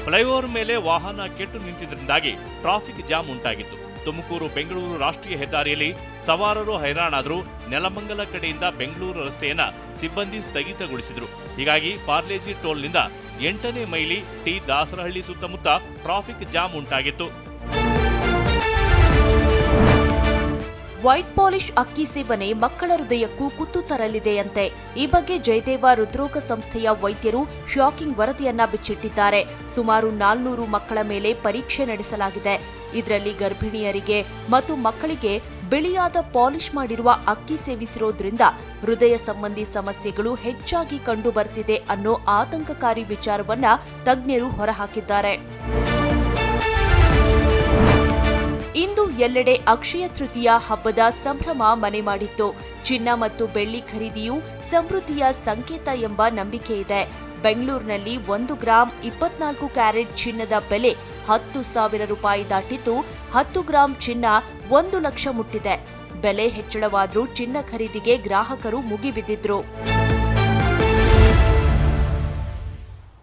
Flyover ಮೇಲೆ ವಾಹನ ಕೆಟ್ಟು ನಿಂತಿದ್ದರಿಂದಾಗಿ ಟ್ರಾಫಿಕ್ ಜಾಮ್ ಉಂಟಾಗಿತ್ತು. ತುಮಕೂರು ಬೆಂಗಳೂರು ರಾಷ್ಟ್ರೀಯ ಹೆದ್ದಾರಿಯಲ್ಲಿ ಸವಾರರು ಹೈರಾಣಾದರೂ ನೆಲಮಂಗಲ ಕಡೆಯಿಂದ ಬೆಂಗಳೂರು ರಸ್ತೆಯನ್ನ ಸಿಬ್ಬಂದಿ ಸ್ಥಗಿತಗೊಳಿಸಿದ್ರು. ಹೀಗಾಗಿ ಪಾರ್ಲೇಜಿ ಟೋಲ್ನಿಂದ 8ನೇ ಮೈಲಿ ಟಿ ದಾಸರಹಳ್ಳಿ ಸುತ್ತಮುತ್ತ ಟ್ರಾಫಿಕ್ ಜಾಮ್ ಉಂಟಾಗಿತ್ತು. ವೈಟ್ ಪಾಲಿಶ್ ಅಕ್ಕಿ ಸೇವನೆ ಮಕ್ಕಳ ಹೃದಯಕ್ಕೂ ಕುತ್ತು ತರಲಿದೆಯಂತೆ. ಈ ಬಗ್ಗೆ ಜಯದೇವ ಹೃದ್ರೋಗ ಸಂಸ್ಥೆಯ ವೈದ್ಯರು ಶಾಕಿಂಗ್ ವರದಿಯನ್ನ ಬಿಚ್ಚಿಟ್ಟಿದ್ದಾರೆ. ಸುಮಾರು 400 ಮಕ್ಕಳ ಮೇಲೆ ಪರೀಕ್ಷೆ ನಡೆಸಲಾಗಿದೆ. ಇದರಲ್ಲಿ ಗರ್ಭಿಣಿಯರಿಗೆ ಮತ್ತು ಮಕ್ಕಳಿಗೆ ಬಿಳಿಯಾದ ಪಾಲಿಶ್ ಮಾಡಿರುವ ಅಕ್ಕಿ ಸೇವಿಸಿರೋದ್ರಿಂದ ಹೃದಯ ಸಂಬಂಧಿ ಸಮಸ್ಯೆಗಳು ಹೆಚ್ಚಾಗಿ ಕಂಡು ಬರ್ತಿದೆ ಅನ್ನೋ ಆತಂಕಕಾರಿ ವಿಚಾರವನ್ನ ತಜ್ಞರು ಹೊರಹಾಕಿದ್ದಾರೆ. ಇಂದು ಎಲ್ಲೆಡೆ ಅಕ್ಷಯ ತೃತೀಯ ಹಬ್ಬದ ಸಂಭ್ರಮ ಮನೆ ಮಾಡಿತ್ತು. ಚಿನ್ನ ಮತ್ತು ಬೆಳ್ಳಿ ಖರೀದಿಯು ಸಮೃದ್ಧಿಯ ಸಂಕೇತ ಎಂಬ ನಂಬಿಕೆ ಇದೆ. ಬೆಂಗಳೂರಿನಲ್ಲಿ 1 ಗ್ರಾಂ 24 ಕ್ಯಾರೆಟ್ ಚಿನ್ನದ ಬೆಲೆ 10,000 ರೂಪಾಯಿ ದಾಟಿದ್ದು, 10 ಗ್ರಾಂ ಚಿನ್ನ 1 ಲಕ್ಷ ಮುಟ್ಟಿದೆ. ಬೆಲೆ ಹೆಚ್ಚಳವಾದರೂ ಚಿನ್ನ ಖರೀದಿಗೆ ಗ್ರಾಹಕರು ಮುಗಿಬಿದ್ದಿದ್ರು.